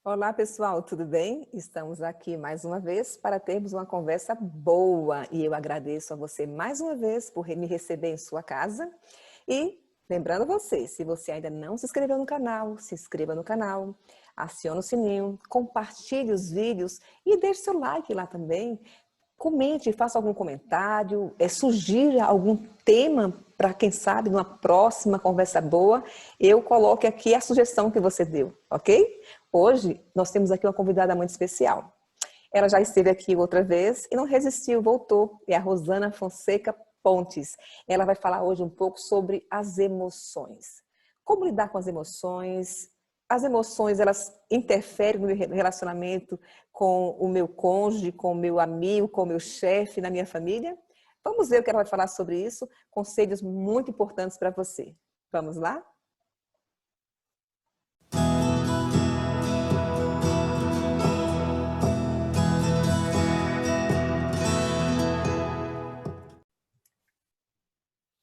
Olá, pessoal, tudo bem? Estamos aqui mais uma vez para termos uma conversa boa e eu agradeço a você mais uma vez por me receber em sua casa e lembrando você, se você ainda não se inscreveu no canal, se inscreva no canal, acione o sininho, compartilhe os vídeos e deixe seu like lá também. Comente, faça algum comentário, sugira algum tema para, quem sabe, numa próxima conversa boa, eu coloque aqui a sugestão que você deu, ok? Hoje, nós temos aqui uma convidada muito especial. Ela já esteve aqui outra vez e não resistiu, voltou. É a Rosana Fonseca Pontes. Ela vai falar hoje um pouco sobre as emoções. Como lidar com as emoções? As emoções, elas interferem no meu relacionamento com o meu cônjuge, com o meu amigo, com o meu chefe, na minha família? Vamos ver o que ela vai falar sobre isso. Conselhos muito importantes para você. Vamos lá?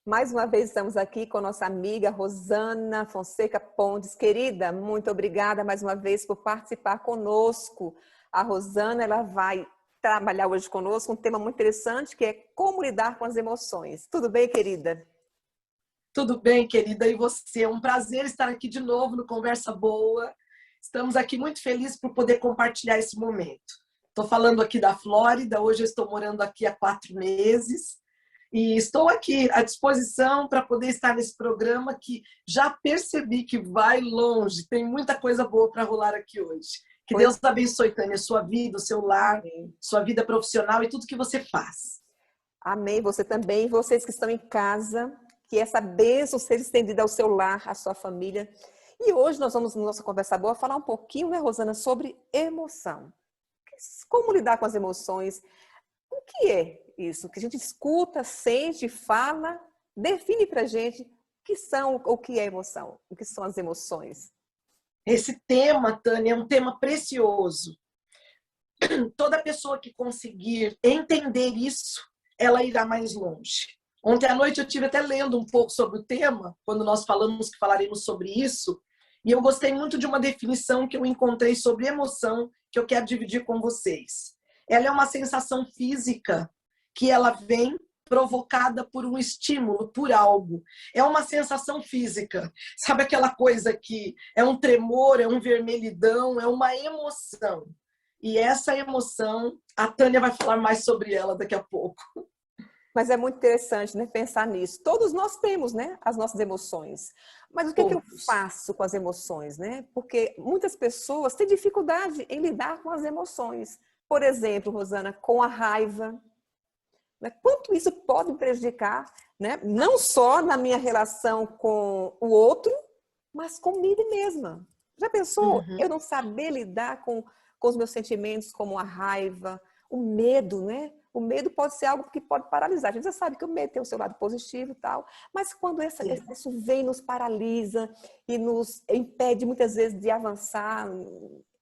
Mais uma vez estamos aqui com nossa amiga Rosana Fonseca Pontes. Querida, muito obrigada mais uma vez por participar conosco. A Rosana, ela vai trabalhar hoje conosco um tema muito interessante, que é como lidar com as emoções. Tudo bem, querida? Tudo bem, querida, e você? É um prazer estar aqui de novo no Conversa Boa. Estamos aqui muito felizes por poder compartilhar esse momento. Estou falando aqui da Flórida, hoje eu estou morando aqui há 4 meses e estou aqui à disposição para poder estar nesse programa que já percebi que vai longe. Tem muita coisa boa para rolar aqui hoje. Que Deus abençoe, Tânia, sua vida, o seu lar, sua vida profissional e tudo que você faz. Amém. Você também, vocês que estão em casa, que essa bênção seja estendida ao seu lar, à sua família. E hoje nós vamos, na nossa conversa boa, falar um pouquinho, né, Rosana, sobre emoção. Como lidar com as emoções? O que é isso? Que a gente escuta, sente, fala, define pra gente o que é emoção, o que são as emoções. Esse tema, Tânia, é um tema precioso. Toda pessoa que conseguir entender isso, ela irá mais longe. Ontem à noite eu estive até lendo um pouco sobre o tema, quando nós falamos que falaremos sobre isso, e eu gostei muito de uma definição que eu encontrei sobre emoção, que eu quero dividir com vocês. Ela é uma sensação física que ela vem provocada por um estímulo, por algo. É uma sensação física. Sabe aquela coisa que é um tremor, é um vermelhidão, é uma emoção. E essa emoção, a Tânia vai falar mais sobre ela daqui a pouco. Mas é muito interessante, né, pensar nisso. Todos nós temos, né, as nossas emoções. Mas o que, que eu faço com as emoções, né? Porque muitas pessoas têm dificuldade em lidar com as emoções. Por exemplo, Rosana, com a raiva. Né? Quanto isso pode me prejudicar, né? Não só na minha relação com o outro, mas comigo mesma. Já pensou eu não saber lidar com os meus sentimentos, como a raiva, o medo, né? O medo pode ser algo que pode paralisar. A gente já sabe que o medo tem o seu lado positivo e tal, mas quando isso vem, nos paralisa e nos impede muitas vezes de avançar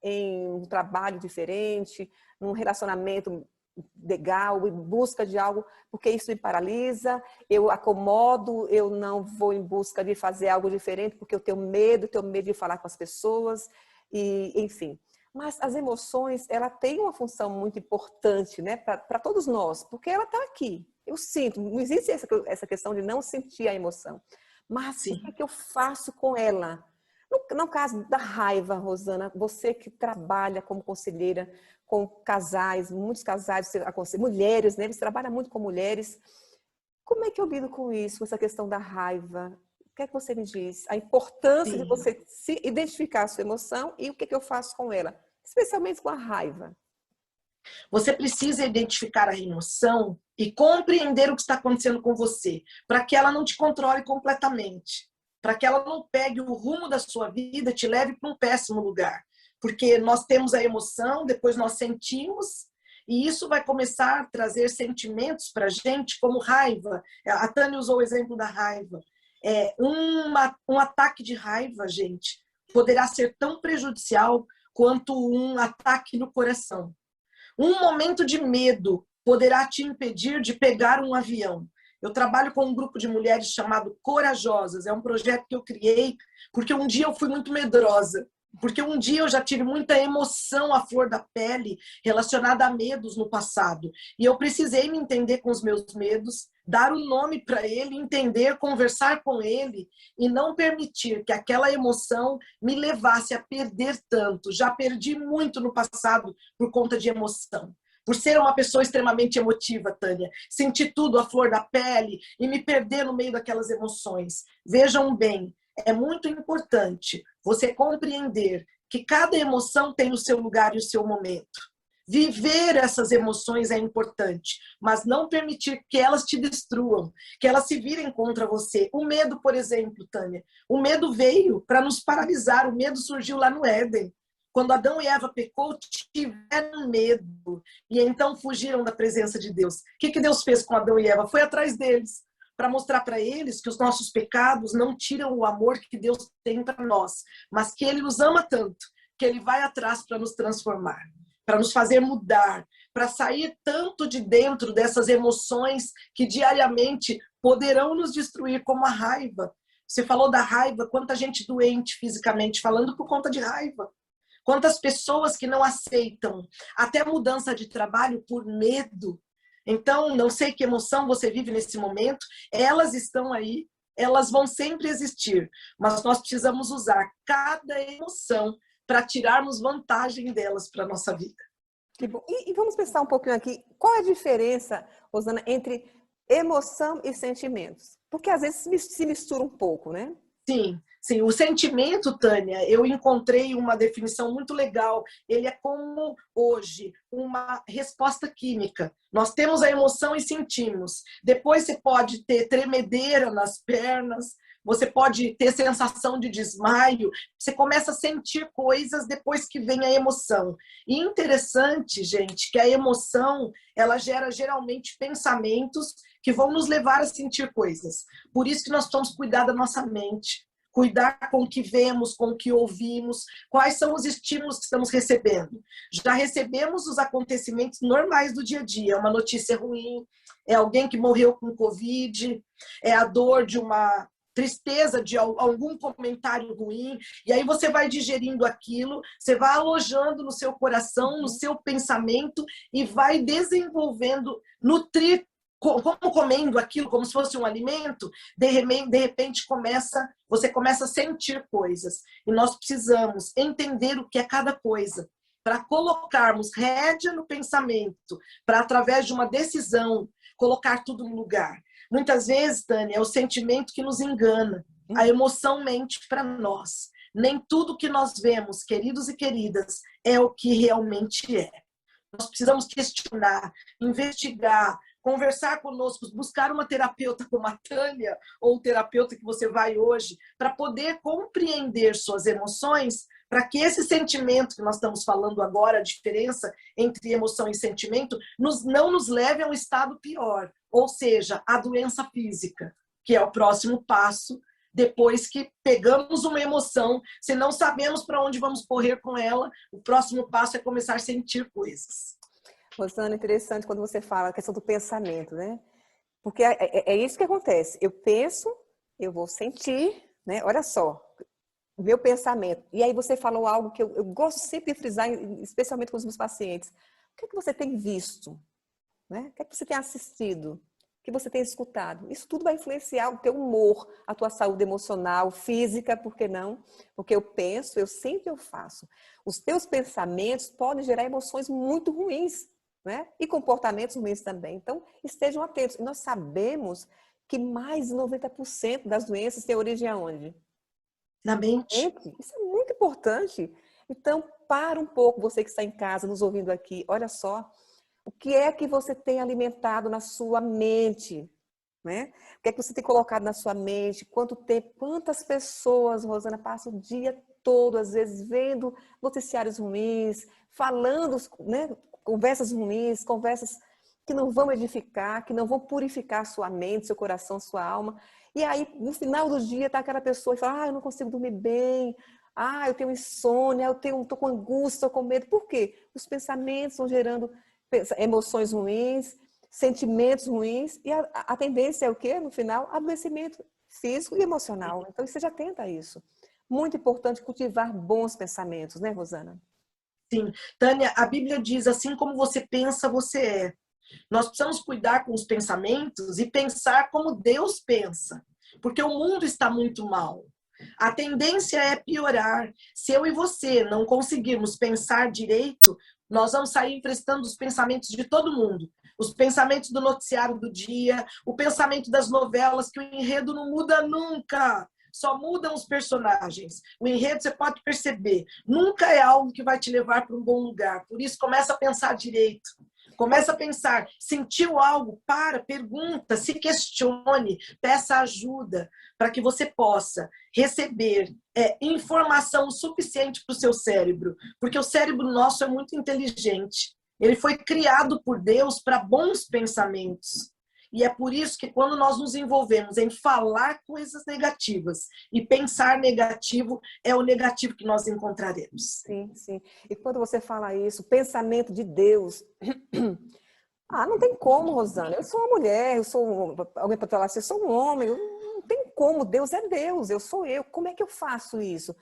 em um trabalho diferente, num relacionamento legal, em busca de algo, porque isso me paralisa, eu acomodo, eu não vou em busca de fazer algo diferente, porque eu tenho medo de falar com as pessoas, e enfim. Mas as emoções, ela tem uma função muito importante, né, para todos nós, porque ela está aqui. Eu sinto, não existe essa questão de não sentir a emoção. Mas o que é que eu faço com ela? No caso da raiva, Rosana, você que trabalha como conselheira com casais, muitos casais, mulheres, né? Você trabalha muito com mulheres. Como é que eu lido com isso, com essa questão da raiva? O que é que você me diz? A importância de você se identificar a sua emoção e o que é que eu faço com ela, especialmente com a raiva. Você precisa identificar a emoção e compreender o que está acontecendo com você, para que ela não te controle completamente, para que ela não pegue o rumo da sua vida e te leve para um péssimo lugar. Porque nós temos a emoção, depois nós sentimos, e isso vai começar a trazer sentimentos para a gente, como raiva. A Tânia usou o exemplo da raiva. Um ataque de raiva, gente, poderá ser tão prejudicial quanto um ataque no coração. Um momento de medo poderá te impedir de pegar um avião. Eu trabalho com um grupo de mulheres chamado Corajosas. É um projeto que eu criei porque um dia eu fui muito medrosa. Porque um dia eu já tive muita emoção à flor da pele relacionada a medos no passado. E eu precisei me entender com os meus medos, dar o nome para ele, entender, conversar com ele e não permitir que aquela emoção me levasse a perder tanto. Já perdi muito no passado por conta de emoção. Por ser uma pessoa extremamente emotiva, Tânia. Sentir tudo à flor da pele e me perder no meio daquelas emoções. Vejam bem, é muito importante você compreender que cada emoção tem o seu lugar e o seu momento. Viver essas emoções é importante, mas não permitir que elas te destruam, que elas se virem contra você. O medo, por exemplo, Tânia, o medo veio para nos paralisar, o medo surgiu lá no Éden. Quando Adão e Eva pecou, tiveram medo e então fugiram da presença de Deus. O que Deus fez com Adão e Eva? Foi atrás deles, para mostrar para eles que os nossos pecados não tiram o amor que Deus tem para nós, mas que Ele nos ama tanto, que Ele vai atrás para nos transformar, para nos fazer mudar, para sair tanto de dentro dessas emoções que diariamente poderão nos destruir, como a raiva. Você falou da raiva, quanta gente doente fisicamente falando por conta de raiva. Quantas pessoas que não aceitam até mudança de trabalho por medo. Então, não sei que emoção você vive nesse momento, elas estão aí, elas vão sempre existir, mas nós precisamos usar cada emoção para tirarmos vantagem delas para a nossa vida. Que bom. E vamos pensar um pouquinho aqui, qual é a diferença, Rosana, entre emoção e sentimentos? Porque às vezes se mistura um pouco, né? Sim, o sentimento, Tânia, eu encontrei uma definição muito legal. Ele é como, hoje, uma resposta química. Nós temos a emoção e sentimos. Depois você pode ter tremedeira nas pernas, você pode ter sensação de desmaio, você começa a sentir coisas depois que vem a emoção. E interessante, gente, que a emoção, ela gera geralmente pensamentos que vão nos levar a sentir coisas. Por isso que nós precisamos cuidar da nossa mente, cuidar com o que vemos, com o que ouvimos, quais são os estímulos que estamos recebendo. Já recebemos os acontecimentos normais do dia a dia, é uma notícia ruim, é alguém que morreu com Covid, é a dor de uma tristeza de algum comentário ruim, e aí você vai digerindo aquilo, você vai alojando no seu coração, no seu pensamento e vai desenvolvendo, nutrir, como comendo aquilo como se fosse um alimento, de repente você começa a sentir coisas. E nós precisamos entender o que é cada coisa, para colocarmos rédea no pensamento, para através de uma decisão, colocar tudo no lugar. Muitas vezes, Tânia, é o sentimento que nos engana, a emoção mente para nós. Nem tudo que nós vemos, queridos e queridas, é o que realmente é. Nós precisamos questionar, investigar, conversar conosco, buscar uma terapeuta como a Tânia, ou o terapeuta que você vai hoje, para poder compreender suas emoções, para que esse sentimento que nós estamos falando agora, a diferença entre emoção e sentimento, não nos leve a um estado pior, ou seja, a doença física, que é o próximo passo, depois que pegamos uma emoção, se não sabemos para onde vamos correr com ela, o próximo passo é começar a sentir coisas. Rosana, interessante quando você fala a questão do pensamento, né? Porque é isso que acontece. Eu penso, eu vou sentir, né? Olha só, o meu pensamento. E aí você falou algo que eu gosto sempre de frisar, especialmente com os meus pacientes. O que é que você tem visto? Né? O que é que você tem assistido? O que você tem escutado? Isso tudo vai influenciar o teu humor, a tua saúde emocional, física, por que não? Porque eu penso, eu sinto, eu faço. Os teus pensamentos podem gerar emoções muito ruins, né? E comportamentos ruins também. Então, estejam atentos. Nós sabemos que mais de 90% das doenças têm origem aonde? Na mente. Isso é muito importante. Então, para um pouco, você que está em casa, nos ouvindo aqui, olha só, o que é que você tem alimentado na sua mente? Né? O que é que você tem colocado na sua mente? Quanto tempo? Quantas pessoas, Rosana, passam o dia todo, às vezes, vendo noticiários ruins, falando, né, conversas ruins, conversas que não vão edificar, que não vão purificar sua mente, seu coração, sua alma. E aí, no final do dia, tá aquela pessoa que fala, eu não consigo dormir bem, eu tenho insônia, tô com angústia, tô com medo. Por quê? Os pensamentos estão gerando emoções ruins, sentimentos ruins, e a tendência é o quê? No final, adoecimento físico e emocional. Então, esteja atenta a isso. muito importante cultivar bons pensamentos, né, Rosana? Sim. Tânia, a Bíblia diz, assim como você pensa, você é. Nós precisamos cuidar com os pensamentos e pensar como Deus pensa, porque o mundo está muito mal. A tendência é piorar. Se eu e você não conseguirmos pensar direito, nós vamos sair emprestando os pensamentos de todo mundo. Os pensamentos do noticiário do dia, o pensamento das novelas, que o enredo não muda nunca. Só mudam os personagens. O enredo, você pode perceber, nunca é algo que vai te levar para um bom lugar. Por isso, começa a pensar direito. Começa a pensar, sentiu algo? Para, pergunta, se questione, peça ajuda para que você possa receber informação suficiente para o seu cérebro, porque o cérebro nosso é muito inteligente. Ele foi criado por Deus para bons pensamentos. E é por isso que quando nós nos envolvemos em falar coisas negativas e pensar negativo, é o negativo que nós encontraremos. Sim, sim. E quando você fala isso, pensamento de Deus. Ah, não tem como, Rosana. Eu sou uma mulher, eu sou alguém para falar assim, eu sou um homem. Não tem como. Deus é Deus, eu sou eu. Como é que eu faço isso?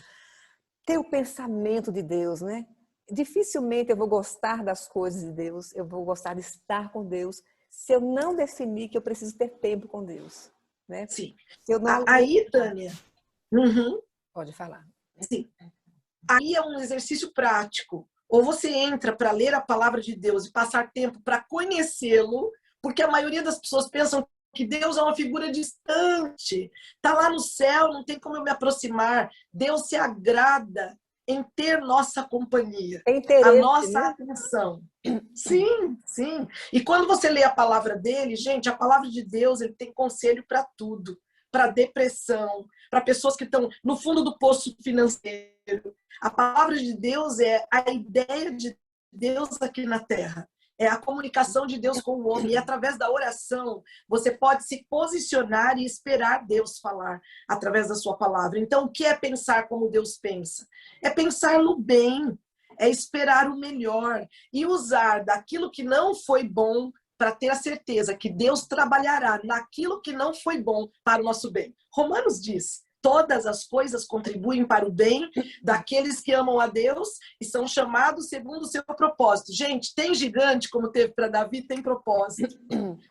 Ter o pensamento de Deus, né? Dificilmente eu vou gostar das coisas de Deus, eu vou gostar de estar com Deus, se eu não definir que eu preciso ter tempo com Deus, né? Sim. Se eu não... Aí, Tânia, Pode falar. sim. Aí é um exercício prático. Ou você entra para ler a palavra de Deus e passar tempo para conhecê-lo, porque a maioria das pessoas pensam que Deus é uma figura distante, está lá no céu, não tem como eu me aproximar. Deus se agrada em ter nossa companhia, É interesse, a nossa né? atenção. Sim, sim. E quando você lê a palavra dele, gente, a palavra de Deus, ele tem conselho para tudo, para depressão, para pessoas que estão no fundo do poço financeiro. A palavra de Deus é a ideia de Deus aqui na Terra. É a comunicação de Deus com o homem. E através da oração, você pode se posicionar e esperar Deus falar através da sua palavra. Então, o que é pensar como Deus pensa? É pensar no bem, é esperar o melhor e usar daquilo que não foi bom para ter a certeza que Deus trabalhará naquilo que não foi bom para o nosso bem. Romanos diz: todas as coisas contribuem para o bem daqueles que amam a Deus e são chamados segundo o seu propósito. Gente, tem gigante como teve para Davi, tem propósito.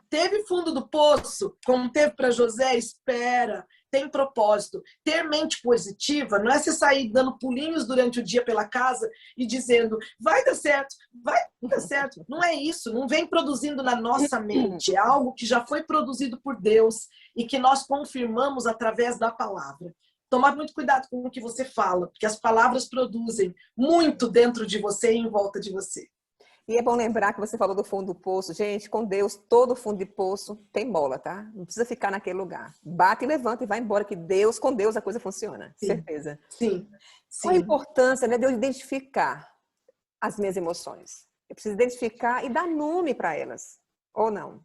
Teve fundo do poço, como teve para José, espera, tem propósito. Ter mente positiva não é você sair dando pulinhos durante o dia pela casa e dizendo, vai dar certo, vai dar certo. Não é isso, não vem produzindo na nossa mente. É algo que já foi produzido por Deus e que nós confirmamos através da palavra. Tomar muito cuidado com o que você fala, porque as palavras produzem muito dentro de você e em volta de você. E é bom lembrar que você falou do fundo do poço. Gente, com Deus, todo fundo de poço tem bola, tá? Não precisa ficar naquele lugar. Bate e levanta e vai embora, que Deus, com Deus, a coisa funciona. Sim. Certeza. Sim. Qual a importância, né, de eu identificar as minhas emoções? Eu preciso identificar e dar nome para elas, ou não?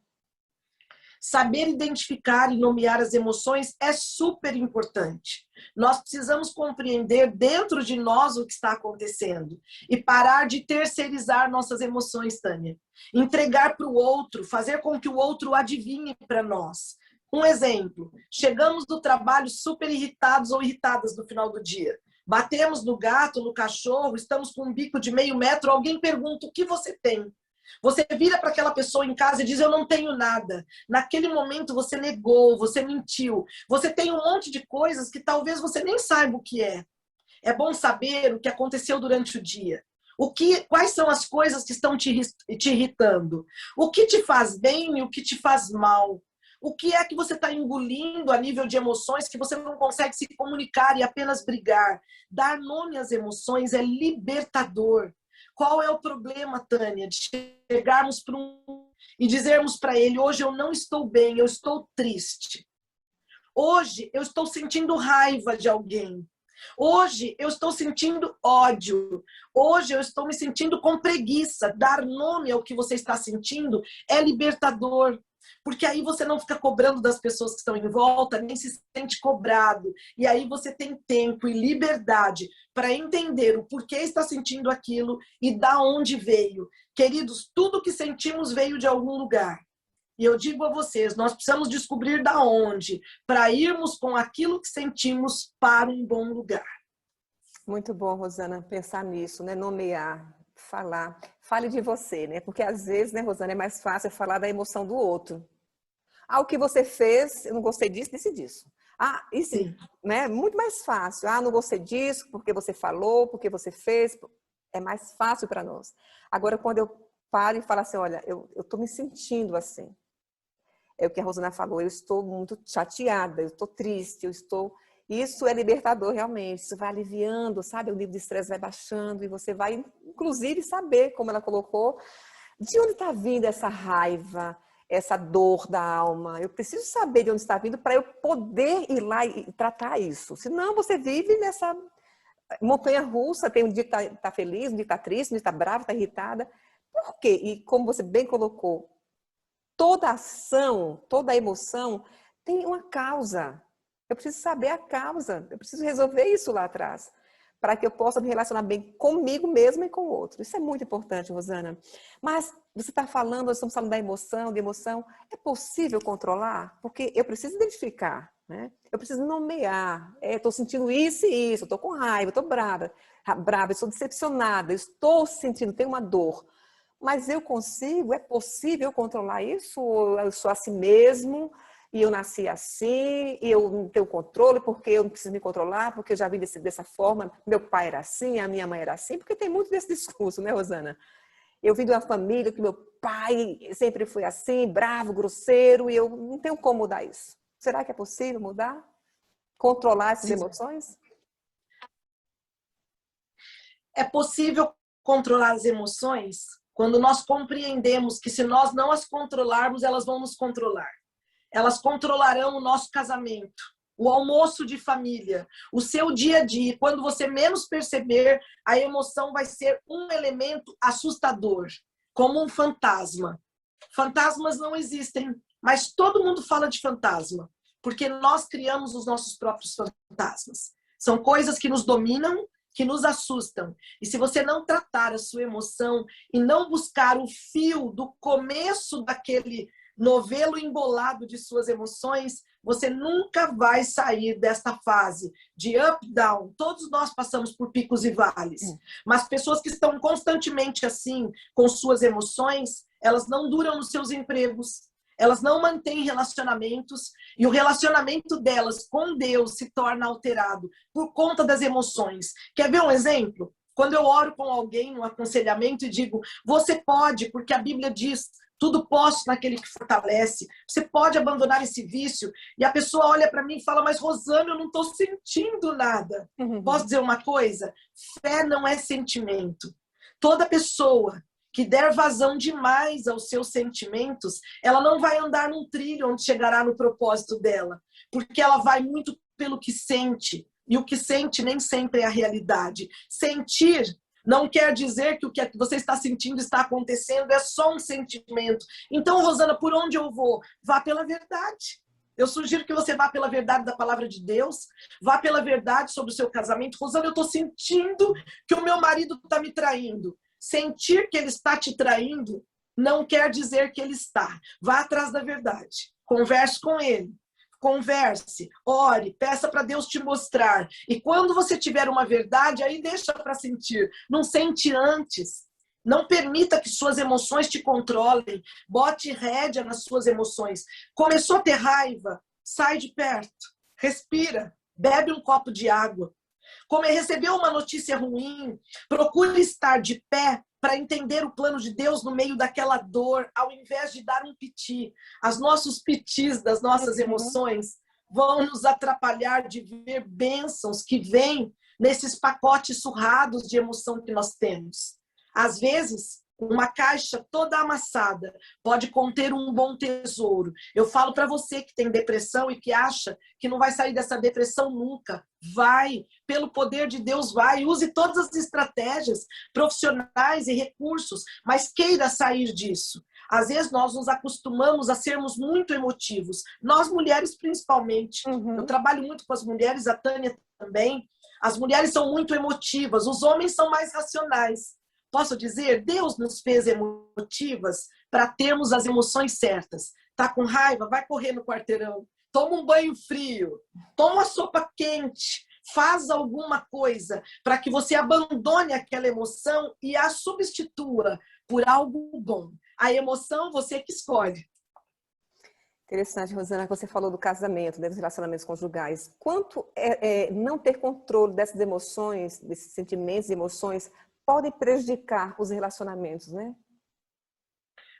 Saber identificar e nomear as emoções é super importante. Nós precisamos compreender dentro de nós o que está acontecendo e parar de terceirizar nossas emoções, Tânia. Entregar para o outro, fazer com que o outro adivinhe para nós. Um exemplo, chegamos do trabalho super irritados ou irritadas no final do dia. Batemos no gato, no cachorro, estamos com um bico de meio metro, alguém pergunta o que você tem. Você vira para aquela pessoa em casa e diz, eu não tenho nada. Naquele momento você negou, você mentiu. Você tem um monte de coisas que talvez você nem saiba o que é. É bom saber o que aconteceu durante o dia. Quais são as coisas que estão te irritando? O que te faz bem e o que te faz mal? O que é que você está engolindo a nível de emoções que você não consegue se comunicar e apenas brigar? Dar nome às emoções é libertador. Qual é o problema, Tânia, de chegarmos para e dizermos para ele, hoje eu não estou bem, eu estou triste. Hoje eu estou sentindo raiva de alguém. Hoje eu estou sentindo ódio. Hoje eu estou me sentindo com preguiça. Dar nome ao que você está sentindo é libertador. Porque aí você não fica cobrando das pessoas que estão em volta, nem se sente cobrado. E aí você tem tempo e liberdade para entender o porquê está sentindo aquilo e da onde veio. Queridos, tudo que sentimos veio de algum lugar. E eu digo a vocês, nós precisamos descobrir da onde, para irmos com aquilo que sentimos para um bom lugar. Muito bom, Rosana, pensar nisso, né? Nomear, falar. Fale de você, né? Porque às vezes, né, Rosana, é mais fácil falar da emoção do outro. Ah, o que você fez, eu não gostei disso, disse disso. Ah, isso, Sim. né? Muito mais fácil. Ah, não gostei disso, porque você falou, porque você fez. É mais fácil para nós. Agora, quando eu paro e falo assim, olha, eu estou me sentindo assim. É o que a Rosana falou, eu estou muito chateada, eu estou triste, eu estou... Isso é libertador realmente, isso vai aliviando, sabe? O nível de estresse vai baixando e você vai, inclusive, saber, como ela colocou, de onde está vindo essa raiva, essa dor da alma. Eu preciso saber de onde está vindo para eu poder ir lá e tratar isso. Senão você vive nessa montanha russa, tem um dia que está feliz, um dia que está triste, um dia que está brava, está irritada. Por quê? E como você bem colocou, toda ação, toda emoção tem uma causa. Eu preciso saber a causa, eu preciso resolver isso lá atrás, para que eu possa me relacionar bem comigo mesma e com o outro. Isso é muito importante, Rosana. Mas você está falando, nós estamos falando da emoção, de emoção. É possível controlar? Porque eu preciso identificar, né? Eu preciso nomear. Estou sentindo isso e isso, estou com raiva, estou brava, estou decepcionada, estou sentindo, tenho uma dor. Mas eu consigo, é possível controlar isso? Ou eu sou assim mesmo, e eu nasci assim, e eu não tenho controle, porque eu não preciso me controlar, porque eu já vi dessa forma, meu pai era assim, a minha mãe era assim, porque tem muito desse discurso, né, Rosana? Eu vim de uma família que meu pai sempre foi assim, bravo, grosseiro, e eu não tenho como mudar isso. Será que é possível mudar? Controlar essas Sim. emoções? É possível controlar as emoções quando nós compreendemos que se nós não as controlarmos, elas vão nos controlar. Elas controlarão o nosso casamento, o almoço de família, o seu dia a dia. Quando você menos perceber, a emoção vai ser um elemento assustador, como um fantasma. Fantasmas não existem, mas todo mundo fala de fantasma, porque nós criamos os nossos próprios fantasmas. São coisas que nos dominam, que nos assustam. E se você não tratar a sua emoção e não buscar o fio do começo daquele novelo embolado de suas emoções, você nunca vai sair desta fase de up, down. Todos nós passamos por picos e vales. Mas pessoas que estão constantemente assim, com suas emoções, elas não duram nos seus empregos, elas não mantêm relacionamentos, e o relacionamento delas com Deus se torna alterado por conta das emoções. Quer ver um exemplo? Quando eu oro com alguém no aconselhamento e digo, você pode, porque a Bíblia diz, tudo posso naquele que fortalece. Você pode abandonar esse vício. E a pessoa olha para mim e fala, mas Rosana, eu não estou sentindo nada. Posso dizer uma coisa? Fé não é sentimento. Toda pessoa que der vazão demais aos seus sentimentos, ela não vai andar num trilho onde chegará no propósito dela. Porque ela vai muito pelo que sente. E o que sente nem sempre é a realidade. Sentir não quer dizer que o que você está sentindo está acontecendo, é só um sentimento. Então, Rosana, por onde eu vou? Vá pela verdade. Eu sugiro que você vá pela verdade da palavra de Deus, vá pela verdade sobre o seu casamento. Rosana, eu estou sentindo que o meu marido está me traindo. Sentir que ele está te traindo não quer dizer que ele está. Vá atrás da verdade. Converse com ele. Converse, ore, peça para Deus te mostrar. E quando você tiver uma verdade, aí deixa para sentir. Não sente antes. Não permita que suas emoções te controlem. Bote rédea nas suas emoções. Começou a ter raiva, sai de perto. Respira, bebe um copo de água. Como recebeu uma notícia ruim, procure estar de pé para entender o plano de Deus no meio daquela dor, ao invés de dar um piti. Os nossos pitis das nossas emoções vão nos atrapalhar de ver bênçãos que vêm nesses pacotes surrados de emoção que nós temos. Às vezes, uma caixa toda amassada pode conter um bom tesouro. Eu falo para você que tem depressão e que acha que não vai sair dessa depressão nunca. Vai, pelo poder de Deus, vai. Use todas as estratégias profissionais e recursos, mas queira sair disso. Às vezes nós nos acostumamos a sermos muito emotivos. Nós mulheres, principalmente. Eu trabalho muito com as mulheres, a Tânia também. As mulheres são muito emotivas, os homens são mais racionais. Posso dizer, Deus nos fez emotivas para termos as emoções certas. Tá com raiva? Vai correr no quarteirão. Toma um banho frio. Toma uma sopa quente. faz alguma coisa para que você abandone aquela emoção e a substitua por algo bom. A emoção você que escolhe. Interessante, Rosana, que você falou do casamento, dos relacionamentos conjugais. Quanto não ter controle dessas emoções, desses sentimentos e emoções, podem prejudicar os relacionamentos, né?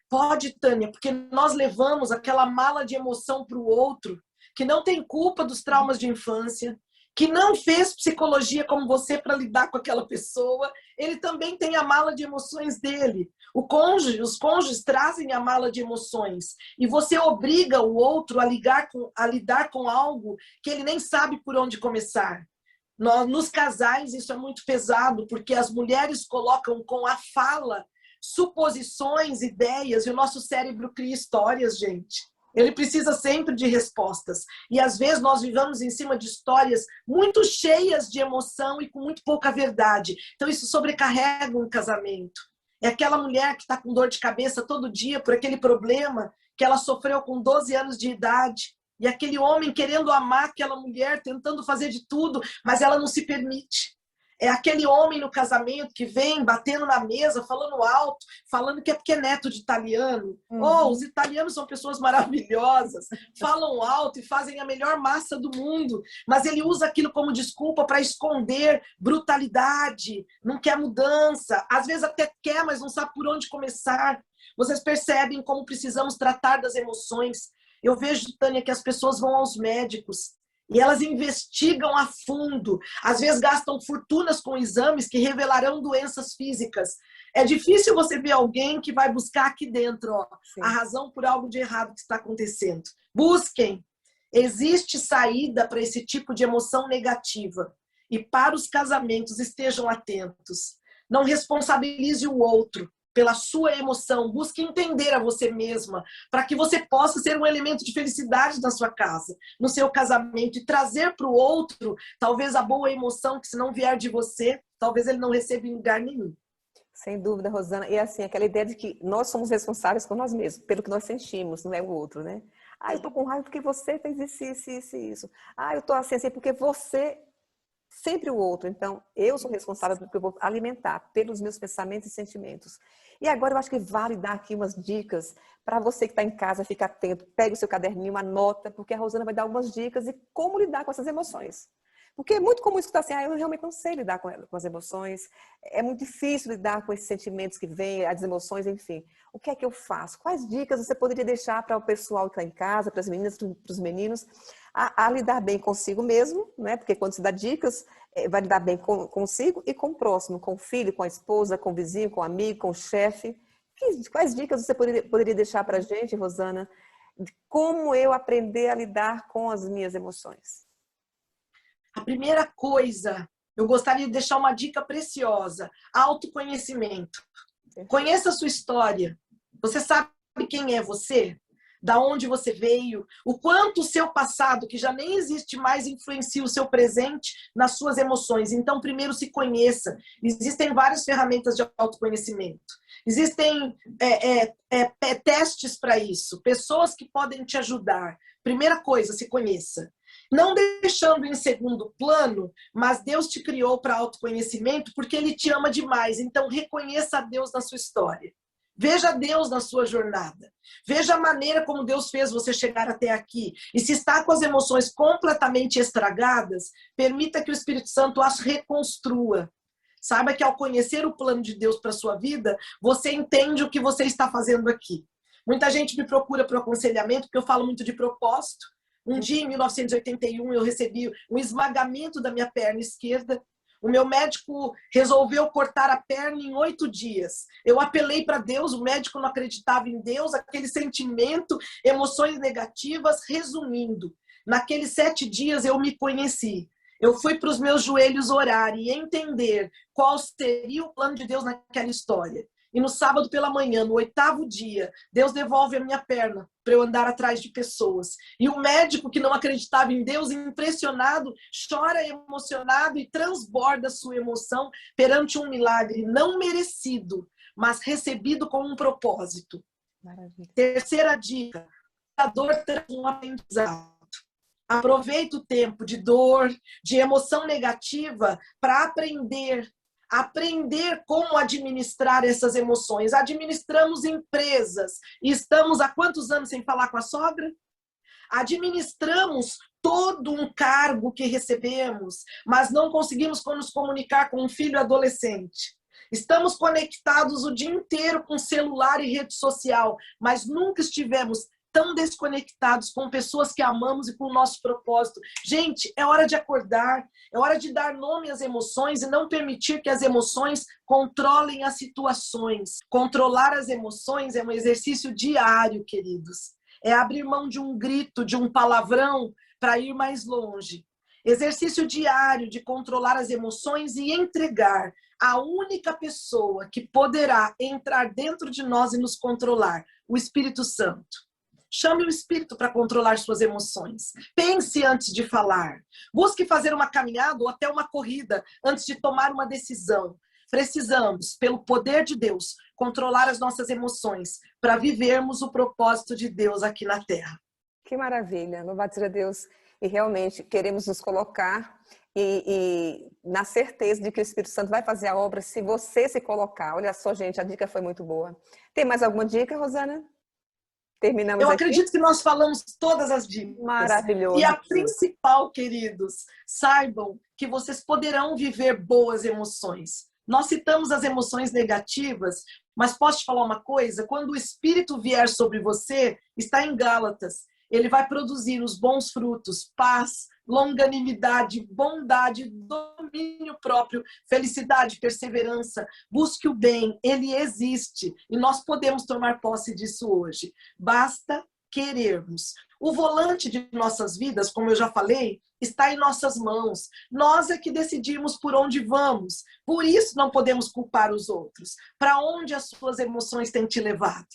Pode, Tânia, porque nós levamos aquela mala de emoção para o outro, que não tem culpa dos traumas de infância, que não fez psicologia como você para lidar com aquela pessoa, ele também tem a mala de emoções dele. Os cônjuges trazem a mala de emoções e você obriga o outro a lidar com algo que ele nem sabe por onde começar. Nos casais isso é muito pesado, porque as mulheres colocam com a fala suposições, ideias, e o nosso cérebro cria histórias, gente. Ele precisa sempre de respostas. E às vezes nós vivemos em cima de histórias muito cheias de emoção e com muito pouca verdade. Então isso sobrecarrega um casamento. É aquela mulher que está com dor de cabeça todo dia por aquele problema que ela sofreu com 12 anos de idade. E aquele homem querendo amar aquela mulher, tentando fazer de tudo, mas ela não se permite. É aquele homem no casamento que vem batendo na mesa, falando alto, falando que é porque é neto de italiano. Oh, os italianos são pessoas maravilhosas, falam alto e fazem a melhor massa do mundo, mas ele usa aquilo como desculpa para esconder brutalidade, não quer mudança, às vezes até quer, mas não sabe por onde começar. Vocês percebem como precisamos tratar das emoções. Eu vejo, Tânia, que as pessoas vão aos médicos e elas investigam a fundo. Às vezes gastam fortunas com exames que revelarão doenças físicas. É difícil você ver alguém que vai buscar aqui dentro a razão por algo de errado que está acontecendo. Busquem. Existe saída para esse tipo de emoção negativa. E para os casamentos, estejam atentos. Não responsabilize o outro pela sua emoção, busque entender a você mesma, para que você possa ser um elemento de felicidade na sua casa, no seu casamento, e trazer para o outro, talvez a boa emoção, que se não vier de você, talvez ele não receba em lugar nenhum. Sem dúvida, Rosana. E assim, aquela ideia de que nós somos responsáveis por nós mesmos, pelo que nós sentimos, não é o outro, né? Ah, eu tô com raiva porque você fez isso. Ah, eu tô assim porque você... Sempre o outro. Então, eu sou responsável pelo que eu vou alimentar, pelos meus pensamentos e sentimentos. E agora eu acho que vale dar aqui umas dicas para você que está em casa, fica atento, pega o seu caderninho, anota, porque a Rosana vai dar algumas dicas de como lidar com essas emoções. Porque é muito comum escutar assim, eu realmente não sei lidar com as emoções, é muito difícil lidar com esses sentimentos que vêm, as emoções, enfim. O que é que eu faço? Quais dicas você poderia deixar para o pessoal que está em casa, para as meninas, para os meninos, a lidar bem consigo mesmo, né? Porque quando se dá dicas, vai lidar bem consigo e com o próximo, com o filho, com a esposa, com o vizinho, com o amigo, com o chefe. Quais dicas você poderia deixar para a gente, Rosana, de como eu aprender a lidar com as minhas emoções? A primeira coisa, eu gostaria de deixar uma dica preciosa: autoconhecimento. Conheça a sua história. Você sabe quem é você? Da onde você veio? O quanto o seu passado, que já nem existe mais, influencia o seu presente nas suas emoções. Então, primeiro se conheça. Existem várias ferramentas de autoconhecimento. Existem testes para isso. Pessoas que podem te ajudar. Primeira coisa, se conheça. Não deixando em segundo plano, mas Deus te criou para autoconhecimento porque Ele te ama demais. Então, reconheça a Deus na sua história. Veja Deus na sua jornada. Veja a maneira como Deus fez você chegar até aqui. E se está com as emoções completamente estragadas, permita que o Espírito Santo as reconstrua. Saiba que ao conhecer o plano de Deus para a sua vida, você entende o que você está fazendo aqui. Muita gente me procura para o aconselhamento, porque eu falo muito de propósito. Um dia, em 1981, eu recebi um esmagamento da minha perna esquerda. O meu médico resolveu cortar a perna em 8 dias. Eu apelei para Deus, o médico não acreditava em Deus, aquele sentimento, emoções negativas. Resumindo, naqueles 7 dias eu me conheci. Eu fui para os meus joelhos orar e entender qual seria o plano de Deus naquela história. E no sábado pela manhã, no 8º dia, Deus devolve a minha perna para eu andar atrás de pessoas. E o médico que não acreditava em Deus, impressionado, chora emocionado e transborda sua emoção perante um milagre não merecido, mas recebido com um propósito. Maravilha. Terceira dica: a dor traz um aprendizado. Aproveita o tempo de dor, de emoção negativa para aprender como administrar essas emoções. Administramos empresas e estamos há quantos anos sem falar com a sogra? Administramos todo um cargo que recebemos, mas não conseguimos nos comunicar com um filho adolescente. Estamos conectados o dia inteiro com celular e rede social, mas nunca estivemos tão desconectados com pessoas que amamos e com o nosso propósito. Gente, é hora de acordar, é hora de dar nome às emoções e não permitir que as emoções controlem as situações. Controlar as emoções é um exercício diário, queridos. É abrir mão de um grito, de um palavrão para ir mais longe. Exercício diário de controlar as emoções e entregar a única pessoa que poderá entrar dentro de nós e nos controlar, o Espírito Santo. Chame o Espírito para controlar suas emoções. Pense antes de falar. Busque fazer uma caminhada ou até uma corrida antes de tomar uma decisão. Precisamos, pelo poder de Deus, controlar as nossas emoções para vivermos o propósito de Deus aqui na Terra. Que maravilha, louvado seja Deus. E realmente queremos nos colocar e na certeza de que o Espírito Santo vai fazer a obra se você se colocar. Olha só, gente, a dica foi muito boa. Tem mais alguma dica, Rosana? Terminamos Eu aqui? acredito que nós falamos todas as dicas. Maravilhoso. E a principal, queridos, saibam que vocês poderão viver boas emoções. Nós citamos as emoções negativas, mas posso te falar uma coisa? Quando o Espírito vier sobre você, está em Gálatas, ele vai produzir os bons frutos, paz, longanimidade, bondade, domínio próprio, felicidade, perseverança. Busque o bem, ele existe e nós podemos tomar posse disso hoje. Basta querermos. O volante de nossas vidas, como eu já falei, está em nossas mãos. Nós é que decidimos por onde vamos. Por isso não podemos culpar os outros. Para onde as suas emoções têm te levado?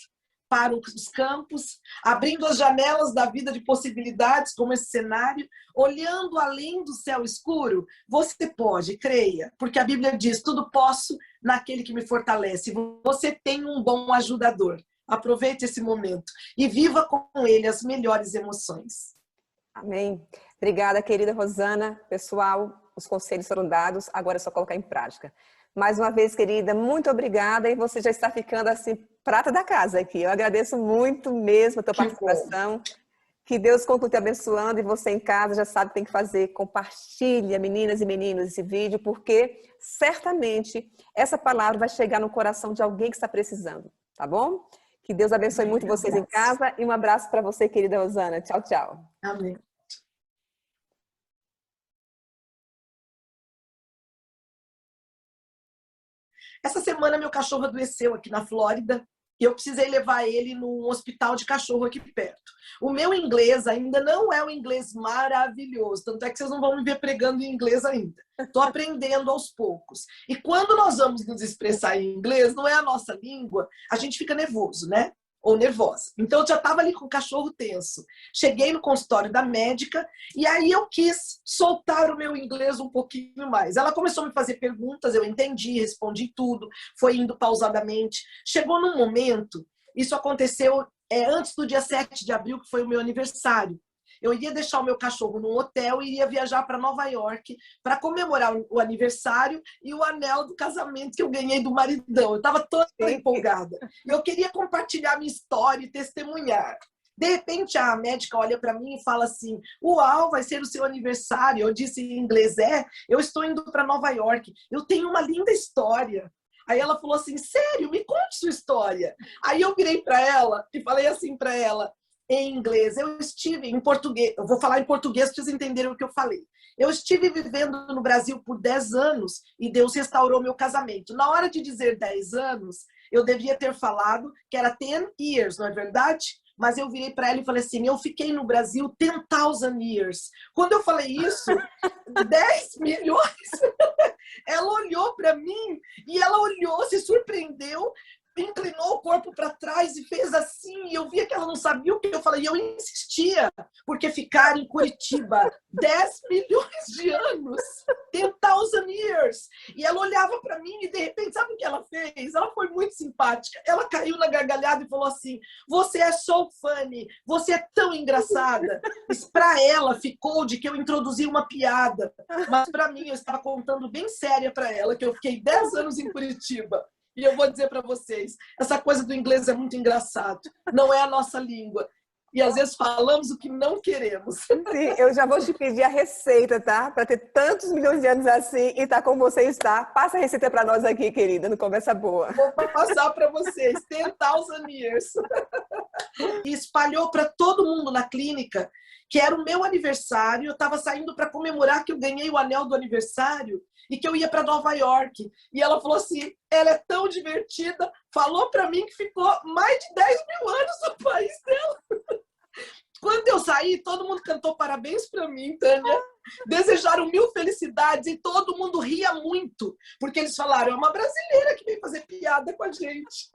Para os campos, abrindo as janelas da vida de possibilidades, como esse cenário, olhando além do céu escuro, você pode, creia, porque a Bíblia diz, tudo posso naquele que me fortalece. Você tem um bom ajudador. Aproveite esse momento e viva com ele as melhores emoções. Amém. Obrigada, querida Rosana. Pessoal, os conselhos foram dados, agora é só colocar em prática. Mais uma vez, querida, muito obrigada e você já está ficando assim, prata da casa aqui. Eu agradeço muito mesmo a tua participação. Que Deus continue te abençoando e você em casa já sabe o que tem que fazer. Compartilha, meninas e meninos, esse vídeo, porque certamente essa palavra vai chegar no coração de alguém que está precisando, tá bom? Que Deus abençoe muito vocês em casa e um abraço para você, querida Rosana. Tchau, tchau. Amém. Essa semana meu cachorro adoeceu aqui na Flórida e eu precisei levar ele num hospital de cachorro aqui perto. O meu inglês ainda não é um inglês maravilhoso, tanto é que vocês não vão me ver pregando em inglês ainda. Estou aprendendo aos poucos. E quando nós vamos nos expressar em inglês, não é a nossa língua, a gente fica nervoso, né? Ou nervosa. Então eu já estava ali com o cachorro tenso. Cheguei no consultório da médica e aí eu quis soltar o meu inglês um pouquinho mais. Ela começou a me fazer perguntas, eu entendi, respondi tudo, foi indo pausadamente. Chegou num momento, isso aconteceu antes do dia 7 de abril, que foi o meu aniversário. Eu iria deixar o meu cachorro num hotel e iria viajar para Nova York para comemorar o aniversário e o anel do casamento que eu ganhei do maridão. Eu estava toda empolgada. Eu queria compartilhar minha história e testemunhar. De repente, a médica olha para mim e fala assim, uau, vai ser o seu aniversário. Eu disse em inglês, eu estou indo para Nova York. Eu tenho uma linda história. Aí ela falou assim, sério, me conte sua história. Aí eu virei para ela e falei assim para ela, em inglês, eu estive em português, eu vou falar em português para vocês entenderem o que eu falei. Eu estive vivendo no Brasil por 10 anos e Deus restaurou meu casamento. Na hora de dizer 10 anos, eu devia ter falado que era 10 years, não é verdade? Mas eu virei para ela e falei assim, eu fiquei no Brasil 10,000 years. Quando eu falei isso, 10 milhões, ela olhou para mim e ela olhou, se surpreendeu. inclinou o corpo para trás e fez assim, e eu via que ela não sabia o que eu falei, e eu insistia, porque ficar em Curitiba 10 milhões de anos, 10,000 years, e ela olhava para mim e de repente, sabe o que ela fez? Ela foi muito simpática, ela caiu na gargalhada e falou assim, você é so funny, você é tão engraçada. Mas para ela ficou de que eu introduzi uma piada, mas para mim eu estava contando bem séria para ela, que eu fiquei 10 anos em Curitiba. E eu vou dizer para vocês, essa coisa do inglês é muito engraçado. Não é a nossa língua. E às vezes falamos o que não queremos. Sim, eu já vou te pedir a receita, tá? Para ter tantos milhões de anos assim e tá como você está. Passa a receita para nós aqui, querida, no Conversa Boa. Vou passar para vocês. 10,000 years. E espalhou para todo mundo na clínica que era o meu aniversário. Eu estava saindo para comemorar que eu ganhei o anel do aniversário e que eu ia para Nova York. E ela falou assim, ela é tão divertida, falou para mim que ficou mais de 10 mil anos no país dela. Quando eu saí, todo mundo cantou parabéns para mim, Tânia. Desejaram 1000 felicidades e todo mundo ria muito, porque eles falaram, é uma brasileira que veio fazer piada com a gente.